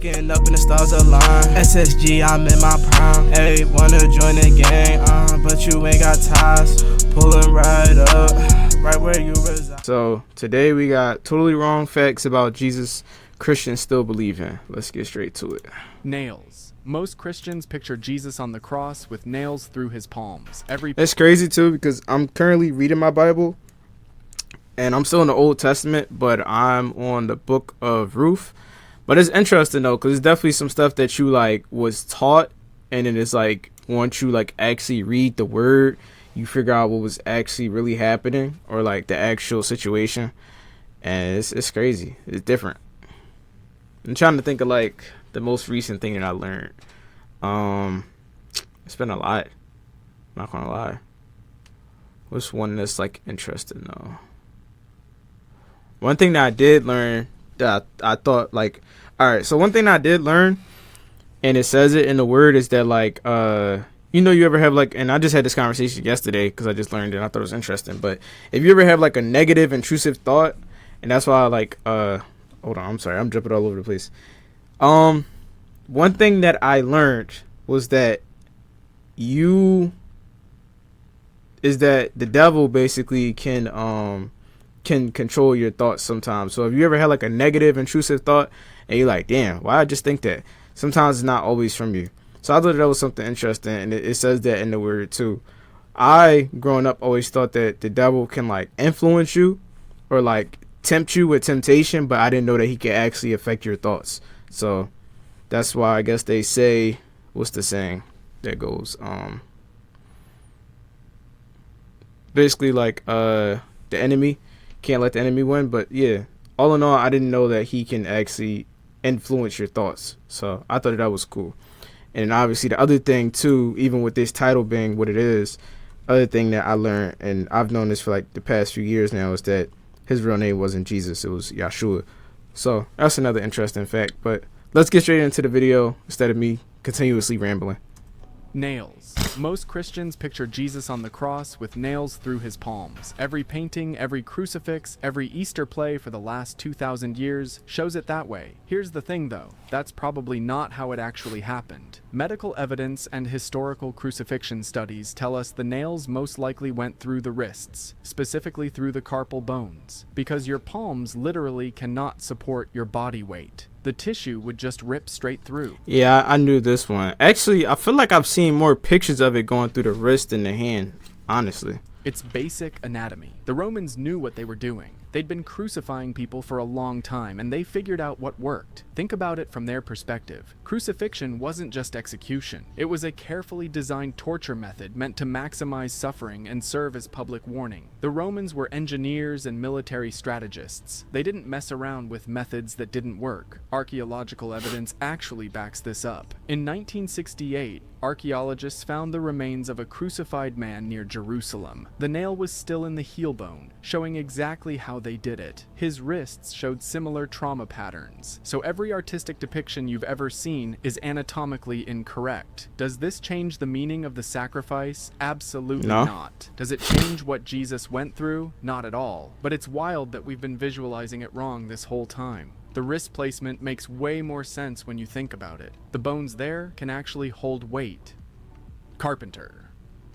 waking up and the stars align. SSG, I'm in my prime. Hey, wanna join the gang, but you ain't got ties. Pulling right up, right where you reside. So today we got totally wrong facts about Jesus Christians still believe in. Let's get straight to it. Nails. Most Christians picture Jesus on the cross with nails through his palms. That's crazy too, because I'm currently reading my Bible and I'm still in the Old Testament, but I'm on the book of Ruth. But it's interesting though, because it's definitely some stuff that you like was taught, and then it's like once you like actually read the word, you figure out what was actually really happening, or like the actual situation. And it's crazy. It's different. I'm trying to think of like the most recent thing that I learned. It's been a lot. I'm not gonna lie. What's one that's like interesting though? One thing that I did learn that I thought like, all right. So one thing I did learn, and it says it in the word, is that like you know, you ever have like, and I just had this conversation yesterday because I just learned it and I thought it was interesting. But if you ever have like a negative, intrusive thought, and that's why I like hold on, I'm sorry, I'm jumping all over the place. One thing that I learned was that the devil basically can control your thoughts sometimes. So if you ever had like a negative, intrusive thought and you're like, damn, why I just think that? Sometimes it's not always from you. So I thought that was something interesting, and it says that in the word too. I, growing up, always thought that the devil can like influence you or like tempt you with temptation, but I didn't know that he could actually affect your thoughts. So that's why I guess they say, what's the saying that goes, basically like the enemy can't let the enemy win. But yeah, all in all, I didn't know that he can actually influence your thoughts. So I thought that was cool. And obviously the other thing too, even with this title being what it is, other thing that I learned, and I've known this for like the past few years now, is that his real name wasn't Jesus, it was Yahshua. So that's another interesting fact. But let's get straight into the video instead of me continuously rambling. Nails. Most Christians picture Jesus on the cross with nails through his palms. Every painting, every crucifix, every Easter play for the last 2,000 years shows it that way. Here's the thing though, that's probably not how it actually happened. Medical evidence and historical crucifixion studies tell us the nails most likely went through the wrists, specifically through the carpal bones, because your palms literally cannot support your body weight. The tissue would just rip straight through. Yeah, I knew this one. Actually, I feel like I've seen more pictures of it going through the wrist than the hand, honestly. It's basic anatomy. The Romans knew what they were doing. They'd been crucifying people for a long time, and they figured out what worked. Think about it from their perspective. Crucifixion wasn't just execution. It was a carefully designed torture method meant to maximize suffering and serve as public warning. The Romans were engineers and military strategists. They didn't mess around with methods that didn't work. Archaeological evidence actually backs this up. In 1968, archaeologists found the remains of a crucified man near Jerusalem. The nail was still in the heel bone, showing exactly how they did it. His wrists showed similar trauma patterns, so every artistic depiction you've ever seen is anatomically incorrect. Does this change the meaning of the sacrifice? Absolutely not. Does it change what Jesus went through? Not at all. But it's wild that we've been visualizing it wrong this whole time. The wrist placement makes way more sense when you think about it. The bones there can actually hold weight. Carpenter.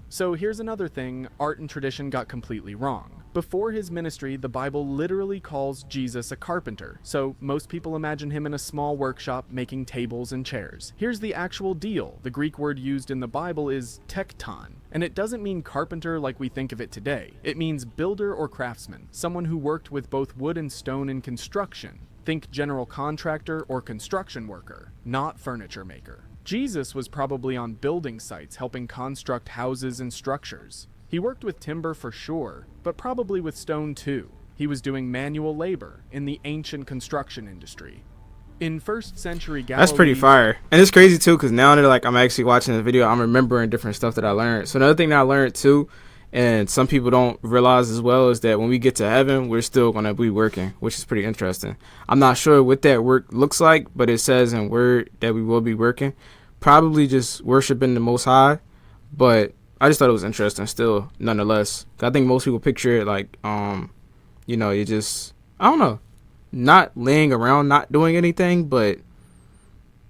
So here's another thing art and tradition got completely wrong. Before his ministry, the Bible literally calls Jesus a carpenter, so most people imagine him in a small workshop making tables and chairs. Here's the actual deal. The Greek word used in the Bible is tekton, and it doesn't mean carpenter like we think of it today. It means builder or craftsman, someone who worked with both wood and stone in construction. Think general contractor or construction worker, not furniture maker. Jesus was probably on building sites helping construct houses and structures. He worked with timber for sure, but probably with stone too. He was doing manual labor in the ancient construction industry. In first century Galilee... That's pretty fire. And it's crazy too, because now that like I'm actually watching the video, I'm remembering different stuff that I learned. So another thing that I learned too, and some people don't realize as well, is that when we get to heaven, we're still going to be working, which is pretty interesting. I'm not sure what that work looks like, but it says in word that we will be working. Probably just worshiping the Most High, but I just thought it was interesting still, nonetheless. I think most people picture it like, you know, you just, I don't know, not laying around, not doing anything, but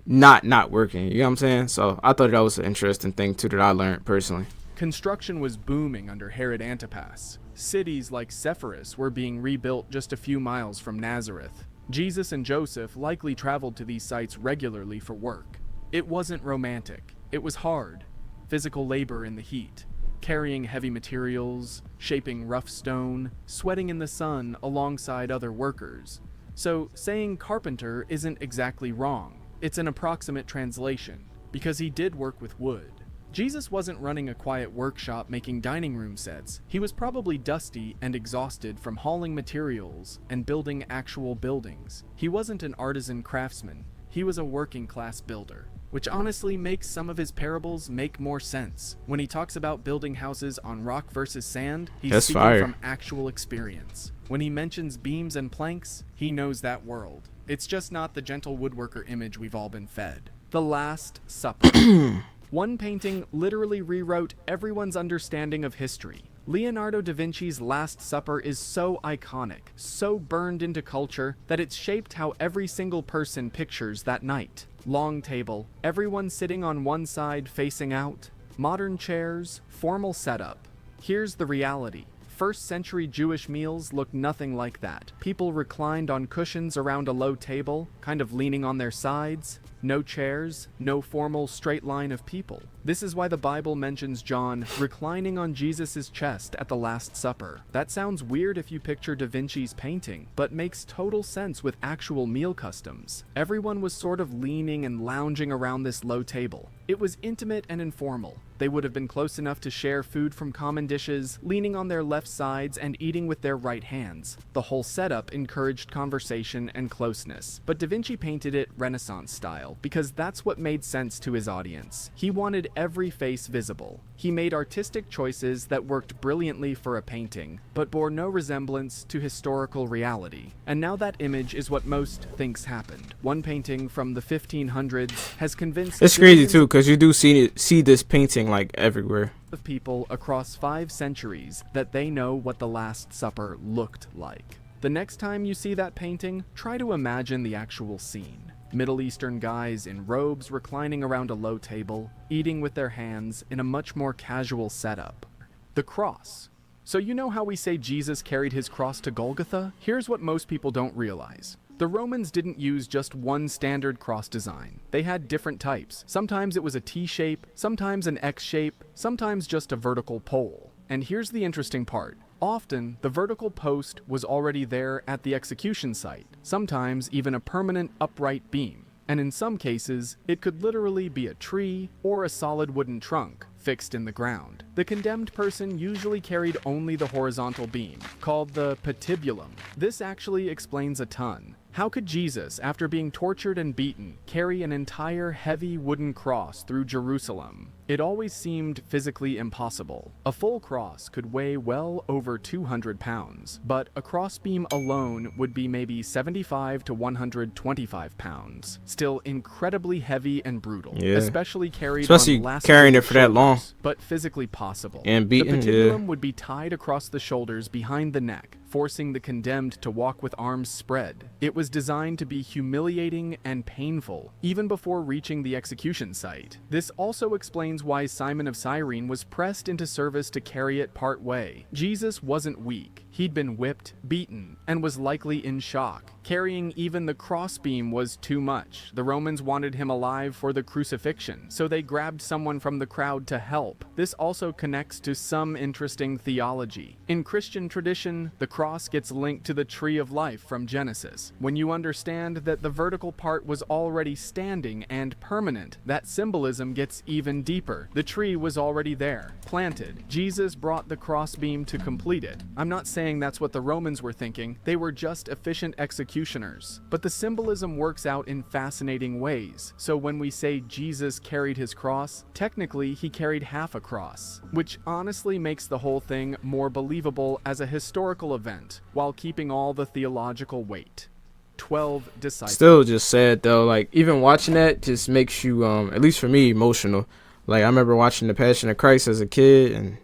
not working. You know what I'm saying? So I thought that was an interesting thing too that I learned personally. Construction was booming under Herod Antipas. Cities like Sepphoris were being rebuilt just a few miles from Nazareth. Jesus and Joseph likely traveled to these sites regularly for work. It wasn't romantic. It was hard. Physical labor in the heat, carrying heavy materials, shaping rough stone, sweating in the sun alongside other workers. So saying carpenter isn't exactly wrong. It's an approximate translation, because he did work with wood. Jesus wasn't running a quiet workshop making dining room sets. He was probably dusty and exhausted from hauling materials and building actual buildings. He wasn't an artisan craftsman. He was a working class builder, which honestly makes some of his parables make more sense. When he talks about building houses on rock versus sand, he's speaking from actual experience. When he mentions beams and planks, he knows that world. It's just not the gentle woodworker image we've all been fed. The Last Supper. One painting literally rewrote everyone's understanding of history. Leonardo da Vinci's Last Supper is so iconic, so burned into culture, that it's shaped how every single person pictures that night. Long table, everyone sitting on one side facing out, modern chairs, formal setup. Here's the reality. First century Jewish meals looked nothing like that. People reclined on cushions around a low table, kind of leaning on their sides. No chairs, no formal straight line of people. This is why the Bible mentions John reclining on Jesus' chest at the Last Supper. That sounds weird if you picture Da Vinci's painting, but makes total sense with actual meal customs. Everyone was sort of leaning and lounging around this low table. It was intimate and informal. They would have been close enough to share food from common dishes, leaning on their left sides and eating with their right hands. The whole setup encouraged conversation and closeness, but Da Vinci painted it Renaissance style because that's what made sense to his audience. He wanted every face visible. He made artistic choices that worked brilliantly for a painting, but bore no resemblance to historical reality. And now that image is what most thinks happened. One painting from the 1500s has convinced... It's crazy too, because you do see this painting like everywhere. ...of people across 5 centuries that they know what the Last Supper looked like. The next time you see that painting, try to imagine the actual scene. Middle Eastern guys in robes reclining around a low table, eating with their hands in a much more casual setup. The cross. So you know how we say Jesus carried his cross to Golgotha? Here's what most people don't realize. The Romans didn't use just one standard cross design. They had different types. Sometimes it was a T shape, sometimes an X shape, sometimes just a vertical pole. And here's the interesting part. Often, the vertical post was already there at the execution site, sometimes even a permanent upright beam. And in some cases, it could literally be a tree or a solid wooden trunk fixed in the ground. The condemned person usually carried only the horizontal beam, called the patibulum. This actually explains a ton. How could Jesus, after being tortured and beaten, carry an entire heavy wooden cross through Jerusalem? It always seemed physically impossible. A full cross could weigh well over 200 pounds, but a crossbeam alone would be maybe 75 to 125 pounds. Still incredibly heavy and brutal, especially carrying it for that long. But physically possible. And beaten, the patibulum would be tied across the shoulders behind the neck, forcing the condemned to walk with arms spread. It was designed to be humiliating and painful, even before reaching the execution site. This also explains why Simon of Cyrene was pressed into service to carry it part way. Jesus wasn't weak. He'd been whipped, beaten, and was likely in shock. Carrying even the crossbeam was too much. The Romans wanted him alive for the crucifixion, so they grabbed someone from the crowd to help. This also connects to some interesting theology. In Christian tradition, the cross gets linked to the tree of life from Genesis. When you understand that the vertical part was already standing and permanent, that symbolism gets even deeper. The tree was already there, planted. Jesus brought the crossbeam to complete it. I'm not saying that's what the Romans were thinking. They were just efficient executioners. But the symbolism works out in fascinating ways. So when we say Jesus carried his cross, technically he carried half a cross, which honestly makes the whole thing more believable as a historical event, while keeping all the theological weight. 12 disciples. Still just sad though, like even watching that just makes you at least for me emotional. Like I remember watching The Passion of Christ as a kid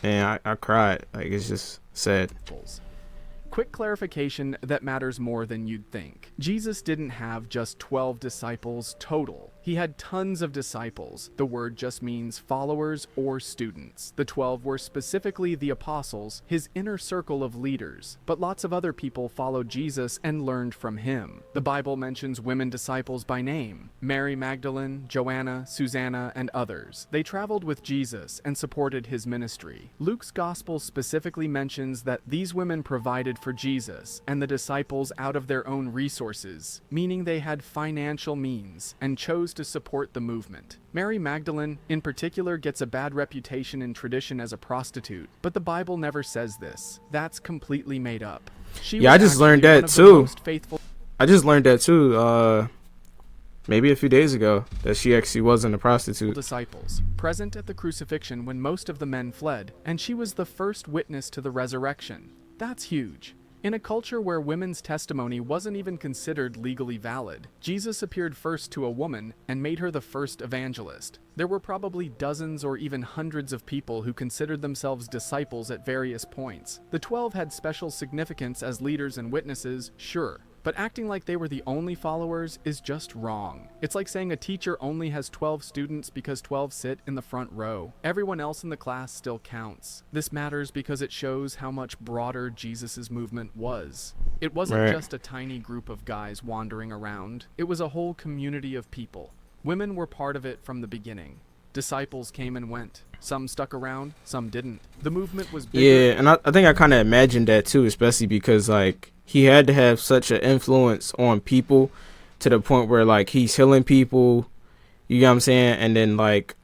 and I cried. Like it's just sad. Quick clarification that matters more than you'd think. Jesus didn't have just 12 disciples total. He had tons of disciples. The word just means followers or students. The 12 were specifically the apostles, his inner circle of leaders. But lots of other people followed Jesus and learned from him. The Bible mentions women disciples by name: Mary Magdalene, Joanna, Susanna, and others. They traveled with Jesus and supported his ministry. Luke's gospel specifically mentions that these women provided for Jesus and the disciples out of their own resources, meaning they had financial means and chose to support the movement. Mary Magdalene, in particular, gets a bad reputation in tradition as a prostitute, but the Bible never says this. That's completely made up. I just learned that too. I just learned that too, maybe a few days ago, that she actually wasn't a prostitute. Disciples, present at the crucifixion when most of the men fled, and she was the first witness to the resurrection. That's huge. In a culture where women's testimony wasn't even considered legally valid, Jesus appeared first to a woman and made her the first evangelist. There were probably dozens or even hundreds of people who considered themselves disciples at various points. The 12 had special significance as leaders and witnesses, sure, but acting like they were the only followers is just wrong. It's like saying a teacher only has 12 students because 12 sit in the front row. Everyone else in the class still counts. This matters because it shows how much broader Jesus' movement was. It wasn't just a tiny group of guys wandering around. It was a whole community of people. Women were part of it from the beginning. Disciples came and went. Some stuck around, some didn't. The movement was bigger. Yeah, and I think I kind of imagined that too, especially because, like, he had to have such an influence on people to the point where, like, he's healing people, you know what I'm saying? And then, like,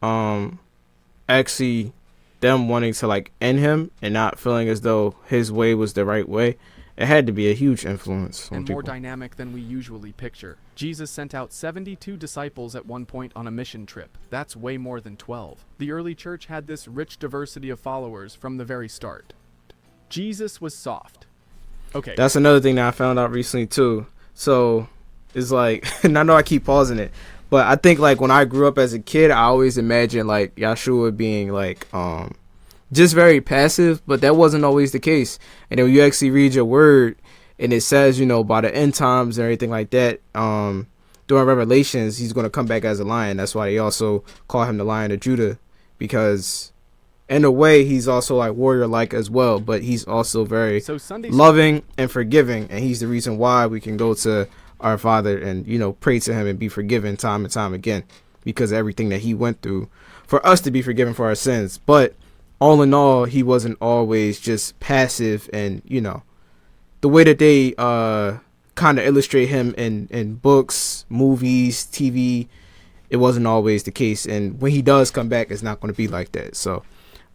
actually them wanting to, like, end him and not feeling as though his way was the right way. It had to be a huge influence on and people. More dynamic than we usually picture. Jesus sent out 72 disciples at one point on a mission trip. That's way more than 12. The early church had this rich diversity of followers from the very start. Jesus was soft. Okay. That's another thing that I found out recently too. So it's like, and I know I keep pausing it, but I think, like, when I grew up as a kid, I always imagined, like, Yahshua being, like, just very passive, but that wasn't always the case. And then when you actually read your word and it says, you know, by the end times and everything like that, during Revelations, he's going to come back as a lion. That's why they also call him the Lion of Judah, because in a way he's also, like, warrior-like as well, but he's also very loving and forgiving, and he's the reason why we can go to our Father and, you know, pray to him and be forgiven time and time again, because of everything that he went through for us to be forgiven for our sins. But all in all, he wasn't always just passive, and, you know, the way that they kind of illustrate him in books, movies, TV, it wasn't always the case. And when he does come back, it's not going to be like that. So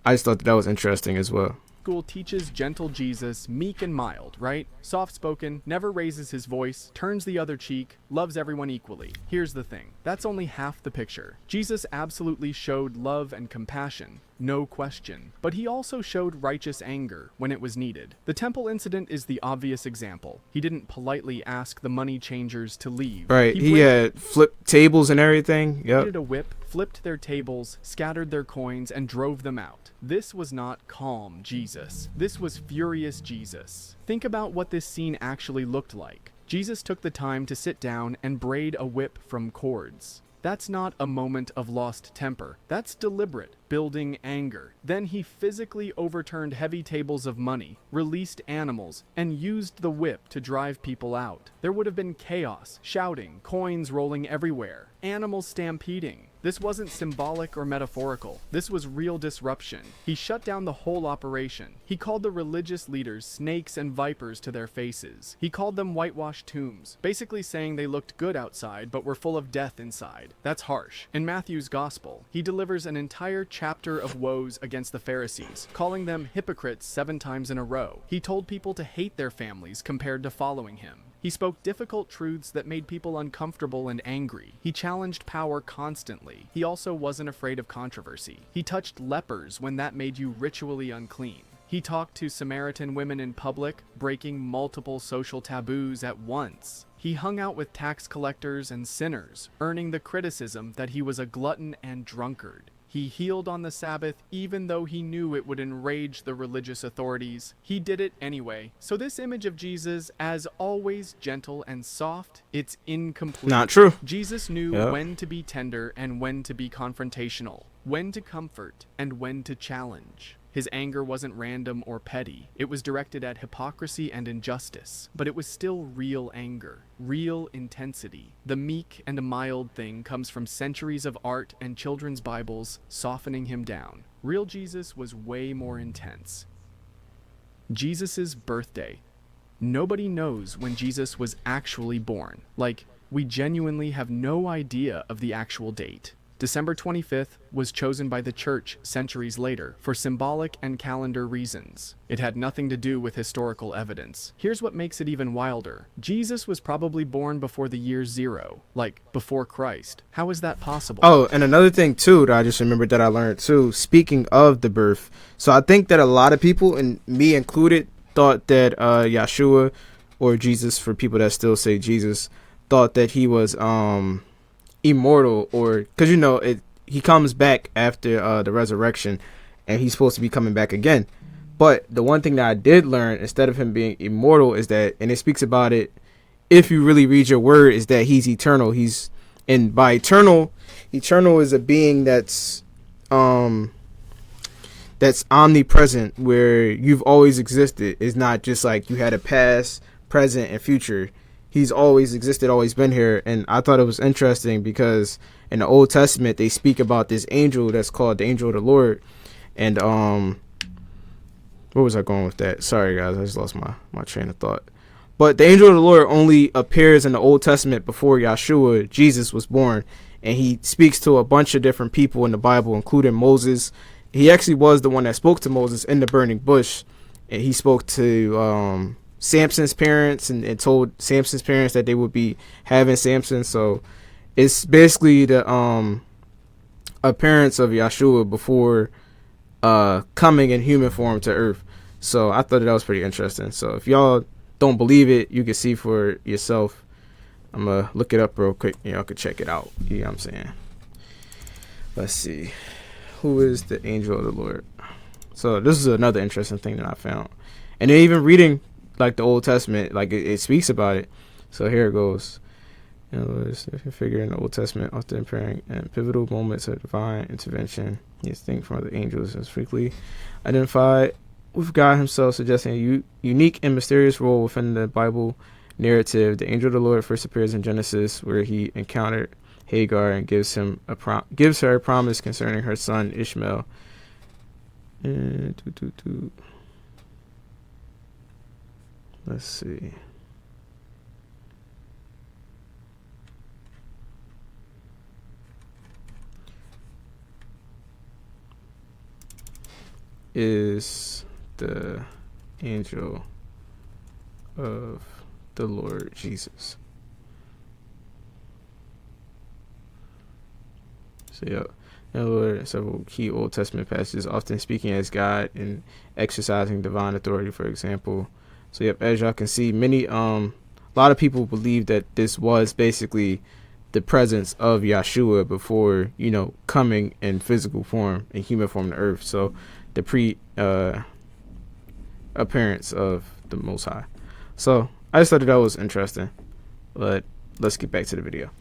I just thought that was interesting as well. School teaches gentle Jesus, meek and mild, right? Soft-spoken, never raises his voice, turns the other cheek, loves everyone equally. Here's the thing. That's only half the picture. Jesus absolutely showed love and compassion, no question. But he also showed righteous anger when it was needed. The temple incident is the obvious example. He didn't politely ask the money changers to leave. Right, he had flipped tables and everything. Yep. He did a whip, flipped their tables, scattered their coins, and drove them out. This was not calm Jesus. This was furious Jesus. Think about what this scene actually looked like. Jesus took the time to sit down and braid a whip from cords. That's not a moment of lost temper. That's deliberate, building anger. Then he physically overturned heavy tables of money, released animals, and used the whip to drive people out. There would have been chaos, shouting, coins rolling everywhere, animals stampeding. This wasn't symbolic or metaphorical. This was real disruption. He shut down the whole operation. He called the religious leaders snakes and vipers to their faces. He called them whitewashed tombs, basically saying they looked good outside but were full of death inside. That's harsh. In Matthew's gospel, he delivers an entire chapter of woes against the Pharisees, calling them hypocrites 7 times in a row. He told people to hate their families compared to following him. He spoke difficult truths that made people uncomfortable and angry. He challenged power constantly. He also wasn't afraid of controversy. He touched lepers when that made you ritually unclean. He talked to Samaritan women in public, breaking multiple social taboos at once. He hung out with tax collectors and sinners, earning the criticism that he was a glutton and drunkard. He healed on the Sabbath even though he knew it would enrage the religious authorities. He did it anyway. So this image of Jesus as always gentle and soft, it's incomplete. Not true. Jesus knew Yep. when to be tender and when to be confrontational, when to comfort and when to challenge. His anger wasn't random or petty. It was directed at hypocrisy and injustice, but it was still real anger, real intensity. The meek and mild thing comes from centuries of art and children's Bibles softening him down. Real Jesus was way more intense. Jesus' birthday. Nobody knows when Jesus was actually born. Like, we genuinely have no idea of the actual date. December 25th was chosen by the church centuries later for symbolic and calendar reasons. It had nothing to do with historical evidence. Here's what makes it even wilder. Jesus was probably born before the year 0, like before Christ. How is that possible? Oh, and another thing too that I just remembered that I learned too, speaking of the birth. So I think that a lot of people, and me included, thought that Yeshua, or Jesus for people that still say Jesus, thought that he was immortal, or because he comes back after the resurrection, and he's supposed to be coming back again. But the one thing that I did learn, instead of him being immortal, is that, and it speaks about it if you really read your word, is that he's eternal. And by eternal is a being that's omnipresent, where you've always existed. It's not just like you had a past, present, and future. He's always existed, always been here. And I thought it was interesting because in the Old Testament, they speak about this angel that's called the angel of the Lord. And where was I going with that? Sorry, guys, I just lost my train of thought. But the angel of the Lord only appears in the Old Testament before Yeshua, Jesus, was born. And he speaks to a bunch of different people in the Bible, including Moses. He actually was the one that spoke to Moses in the burning bush. And he spoke to Samson's parents and told Samson's parents that they would be having Samson. So it's basically the appearance of Yeshua before coming in human form to earth. So I thought that was pretty interesting. So if y'all don't believe it, you can see for yourself. I'm gonna look it up real quick. Y'all could check it out. You know what I'm saying? Let's see. Who is the angel of the Lord? So this is another interesting thing that I found. And then even reading like the Old Testament, like it speaks about it. So here it goes. There's a figure in the Old Testament often appearing in pivotal moments of divine intervention. He is distinct from the angels and is frequently identified with God himself, suggesting a unique and mysterious role within the Bible narrative. The angel of the Lord first appears in Genesis, where he encountered Hagar and gives her a promise concerning her son Ishmael. Let's see. Is the angel of the Lord Jesus. So yeah. There are several key Old Testament passages, often speaking as God and exercising divine authority, for example. So yep, as y'all can see, a lot of people believe that this was basically the presence of Yeshua before, coming in physical form, in human form to earth. So the appearance of the Most High. So I just thought that was interesting. But let's get back to the video.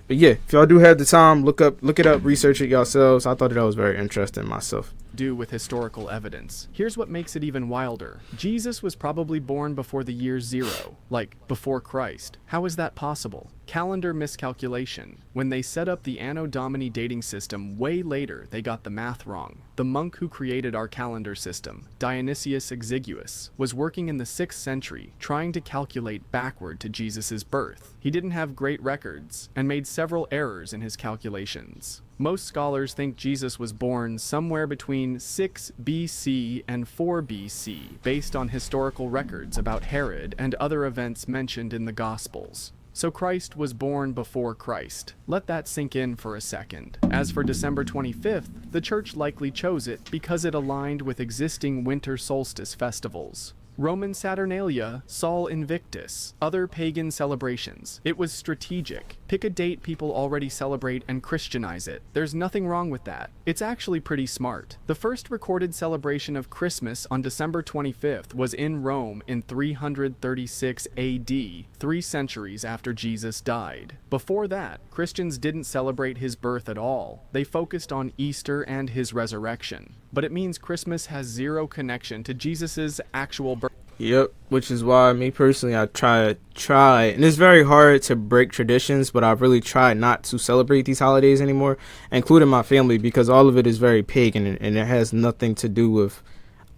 But yeah, if y'all do have the time, look it up, research it yourselves. I thought that was very interesting myself. Do with historical evidence. Here's what makes it even wilder. Jesus was probably born before the year 0, like before Christ. How is that possible? Calendar miscalculation. When they set up the Anno Domini dating system way later, they got the math wrong. The monk who created our calendar system, Dionysius Exiguus, was working in the 6th century trying to calculate backward to Jesus' birth. He didn't have great records and made several errors in his calculations. Most scholars think Jesus was born somewhere between 6 BC and 4 BC, based on historical records about Herod and other events mentioned in the Gospels. So Christ was born before Christ. Let that sink in for a second. As for December 25th, the church likely chose it because it aligned with existing winter solstice festivals. Roman Saturnalia, Sol Invictus, other pagan celebrations. It was strategic. Pick a date people already celebrate and Christianize it. There's nothing wrong with that. It's actually pretty smart. The first recorded celebration of Christmas on December 25th was in Rome in 336 AD, 3 centuries after Jesus died. Before that, Christians didn't celebrate his birth at all. They focused on Easter and his resurrection. But it means Christmas has zero connection to Jesus's actual birth. Yep, which is why me personally, I try, and it's very hard to break traditions, but I've really tried not to celebrate these holidays anymore, including my family, because all of it is very pagan and it has nothing to do with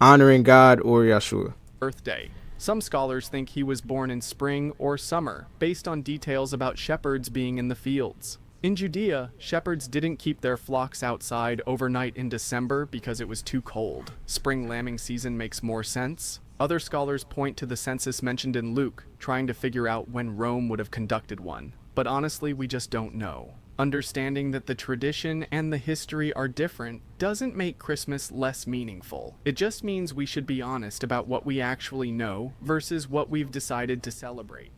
honoring God or Yeshua. Birthday. Some scholars think he was born in spring or summer, based on details about shepherds being in the fields. In Judea, shepherds didn't keep their flocks outside overnight in December because it was too cold. Spring lambing season makes more sense. Other scholars point to the census mentioned in Luke, trying to figure out when Rome would have conducted one. But honestly, we just don't know. Understanding that the tradition and the history are different doesn't make Christmas less meaningful. It just means we should be honest about what we actually know versus what we've decided to celebrate.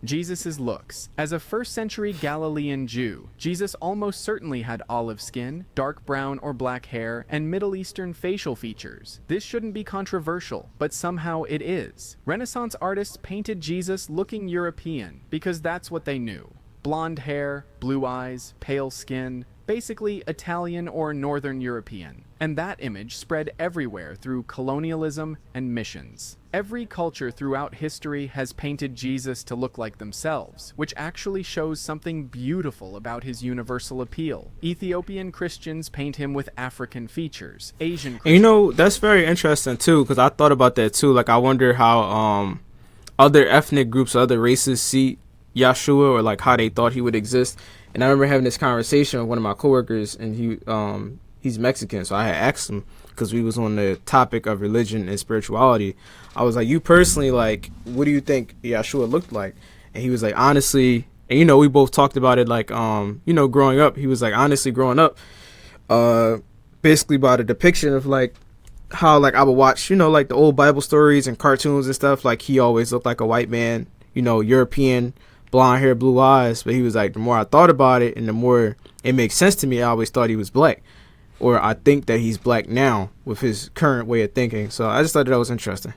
Jesus' looks. As a first-century Galilean Jew, Jesus almost certainly had olive skin, dark brown or black hair, and Middle Eastern facial features. This shouldn't be controversial, but somehow it is. Renaissance artists painted Jesus looking European because that's what they knew. Blonde hair, blue eyes, pale skin, basically Italian or Northern European. And that image spread everywhere through colonialism and missions. Every culture throughout history has painted Jesus to look like themselves, which actually shows something beautiful about his universal appeal. Ethiopian Christians paint him with African features. Asian Christians... And you know, that's very interesting too, because I thought about that too. Like, I wonder how other ethnic groups, other races see Yeshua, or like how they thought he would exist. And I remember having this conversation with one of my coworkers, and he's Mexican, so I had asked him, because we was on the topic of religion and spirituality. I was like, you personally, like, what do you think Yeshua looked like? And he was like, honestly, and you know, we both talked about it, like, you know, growing up. He was like, honestly, growing up, basically by the depiction of like how like I would watch, you know, like the old Bible stories and cartoons and stuff. Like, he always looked like a white man, you know, European, blonde hair, blue eyes. But he was like, the more I thought about it and the more it makes sense to me, I always thought he was black. Or I think that he's black now with his current way of thinking. So I just thought that was interesting.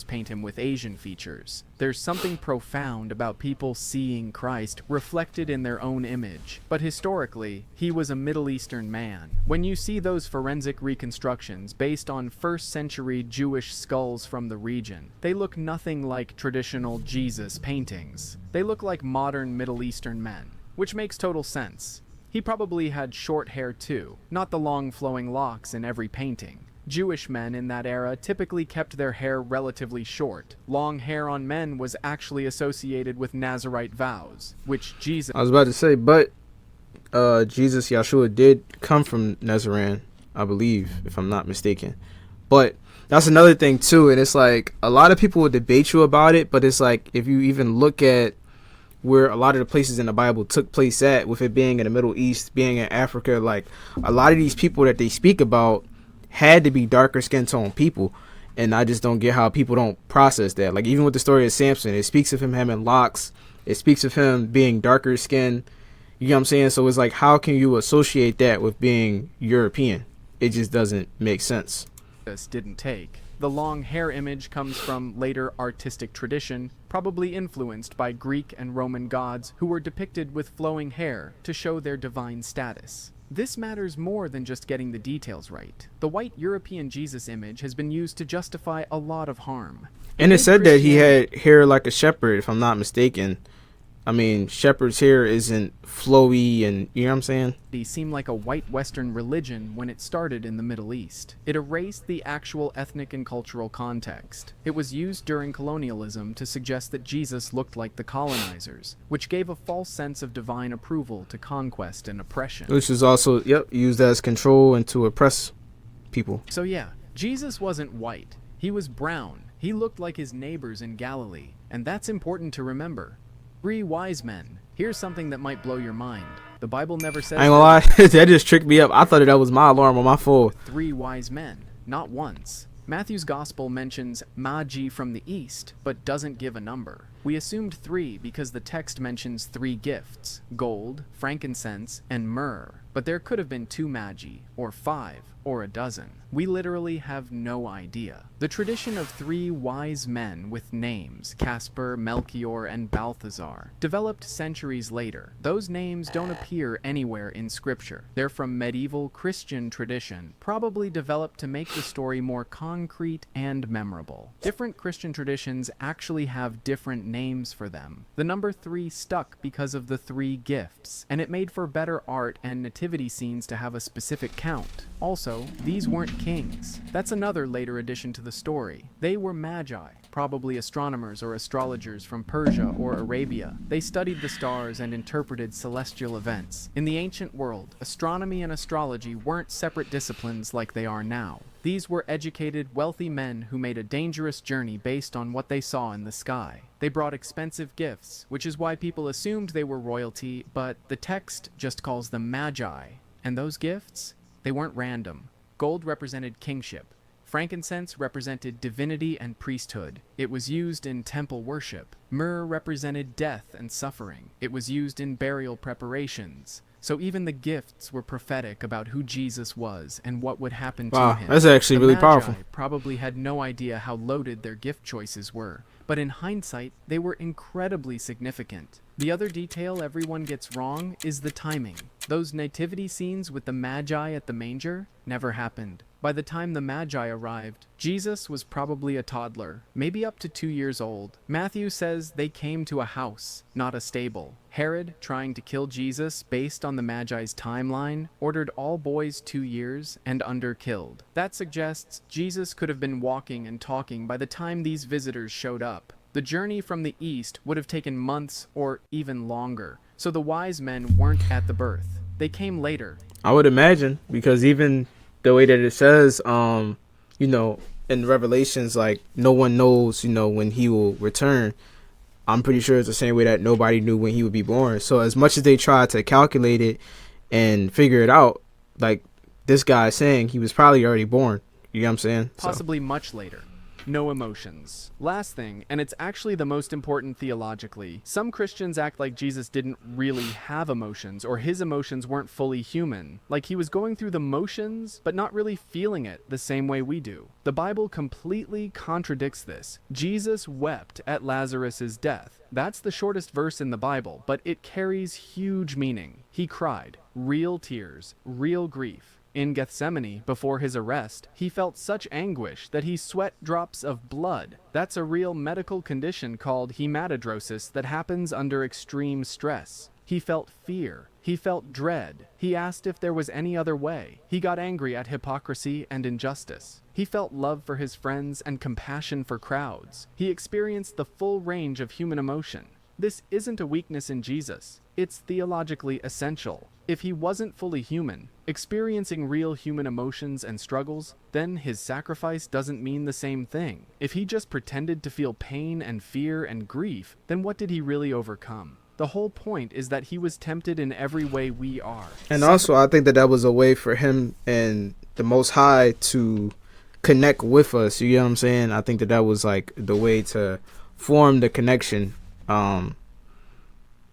Paint him with Asian features. There's something profound about people seeing Christ reflected in their own image. But historically, he was a Middle Eastern man. When you see those forensic reconstructions based on first-century Jewish skulls from the region, they look nothing like traditional Jesus paintings. They look like modern Middle Eastern men, which makes total sense. He probably had short hair too, not the long flowing locks in every painting. Jewish men in that era typically kept their hair relatively short. Long hair on men was actually associated with Nazirite vows, which Jesus... I was about to say, but Jesus, Yeshua, did come from Nazarene, I believe, if I'm not mistaken. But that's another thing too, and it's like, a lot of people will debate you about it, but it's like, if you even look at where a lot of the places in the Bible took place at, with it being in the Middle East, being in Africa, like, a lot of these people that they speak about had to be darker skin tone people, and I just don't get how people don't process that. Like, even with the story of Samson, it speaks of him having locks, it speaks of him being darker skin, you know what I'm saying? So it's like, how can you associate that with being European? It just doesn't make sense. This didn't take. The long hair image comes from later artistic tradition, probably influenced by Greek and Roman gods who were depicted with flowing hair to show their divine status. This matters more than just getting the details right. The white European Jesus image has been used to justify a lot of harm. And it said that he had hair like a shepherd, if I'm not mistaken. I mean, shepherd's hair isn't flowy, and you know what I'm saying? They seem like a white Western religion when it started in the Middle East. It erased the actual ethnic and cultural context. It was used during colonialism to suggest that Jesus looked like the colonizers, which gave a false sense of divine approval to conquest and oppression. Which is also, used as control and to oppress people. So yeah, Jesus wasn't white. He was brown. He looked like his neighbors in Galilee, and that's important to remember. 3 wise men. Here's something that might blow your mind. The Bible never says... I ain't gonna lie, that just tricked me up. I thought that was my alarm on my phone. 3 wise men. Not once. Matthew's gospel mentions Magi from the east, but doesn't give a number. We assumed 3 because the text mentions 3 gifts: gold, frankincense, and myrrh. But there could have been 2 Magi, or 5, or a dozen. We literally have no idea. The tradition of 3 wise men with names, Caspar, Melchior, and Balthazar, developed centuries later. Those names don't appear anywhere in scripture. They're from medieval Christian tradition, probably developed to make the story more concrete and memorable. Different Christian traditions actually have different names for them. The number 3 stuck because of the 3 gifts, and it made for better art and nativity scenes to have a specific count. Also, these weren't kings. That's another later addition to the story. They were magi, probably astronomers or astrologers from Persia or Arabia. They studied the stars and interpreted celestial events. In the ancient world, astronomy and astrology weren't separate disciplines like they are now. These were educated, wealthy men who made a dangerous journey based on what they saw in the sky. They brought expensive gifts, which is why people assumed they were royalty, but the text just calls them magi. And those gifts? They weren't random. Gold represented kingship. Frankincense represented divinity and priesthood. It was used in temple worship. Myrrh represented death and suffering. It was used in burial preparations. So even the gifts were prophetic about who Jesus was and what would happen to him. That's actually really powerful. The Magi probably had no idea how loaded their gift choices were, but in hindsight, they were incredibly significant. The other detail everyone gets wrong is the timing. Those nativity scenes with the Magi at the manger never happened. By the time the Magi arrived, Jesus was probably a toddler, maybe up to 2 years old. Matthew says they came to a house, not a stable. Herod, trying to kill Jesus based on the Magi's timeline, ordered all boys 2 years and under killed. That suggests Jesus could have been walking and talking by the time these visitors showed up. The journey from the east would have taken months or even longer, so the wise men weren't at the birth. They came later. I would imagine, because even the way that it says, in Revelations, like, no one knows, when he will return. I'm pretty sure it's the same way that nobody knew when he would be born. So as much as they tried to calculate it and figure it out, like this guy is saying, he was probably already born. You know what I'm saying? Possibly much later. No emotions. Last thing, and it's actually the most important theologically, some Christians act like Jesus didn't really have emotions, or his emotions weren't fully human. Like he was going through the motions, but not really feeling it the same way we do. The Bible completely contradicts this. Jesus wept at Lazarus' death. That's the shortest verse in the Bible, but it carries huge meaning. He cried. Real tears. Real grief. In Gethsemane, before his arrest, he felt such anguish that he sweat drops of blood. That's a real medical condition called hematidrosis that happens under extreme stress. He felt fear. He felt dread. He asked if there was any other way. He got angry at hypocrisy and injustice. He felt love for his friends and compassion for crowds. He experienced the full range of human emotion. This isn't a weakness in Jesus. It's theologically essential. If he wasn't fully human, experiencing real human emotions and struggles, then his sacrifice doesn't mean the same thing. If he just pretended to feel pain and fear and grief, then what did he really overcome? The whole point is that he was tempted in every way we are. And also, I think that was a way for him and the Most High to connect with us. You know what I'm saying? I think that was like the way to form the connection.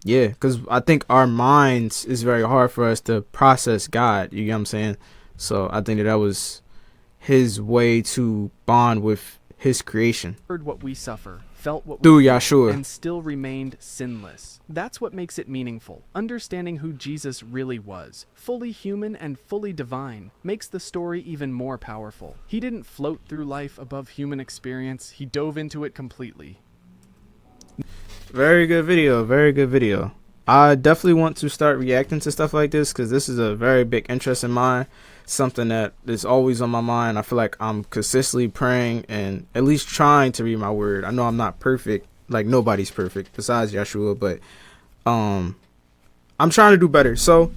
Yeah, because I think our minds is very hard for us to process God. You know what I'm saying? So I think that was his way to bond with his creation. Heard what we suffer, felt what through we Yahshua, and still remained sinless. That's what makes it meaningful. Understanding who Jesus really was, fully human and fully divine, makes the story even more powerful. He didn't float through life above human experience. He dove into it completely. Very good video. Very good video. I definitely want to start reacting to stuff like this because this is a very big interest in mine. Something that is always on my mind. I feel like I'm consistently praying and at least trying to read my word. I know I'm not perfect. Like nobody's perfect besides Yahshua, but I'm trying to do better. So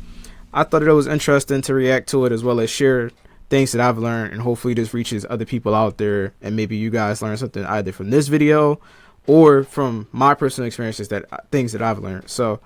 I thought it was interesting to react to it as well as share things that I've learned, and hopefully this reaches other people out there and maybe you guys learn something either from this video or from my personal experiences, that things that I've learned. So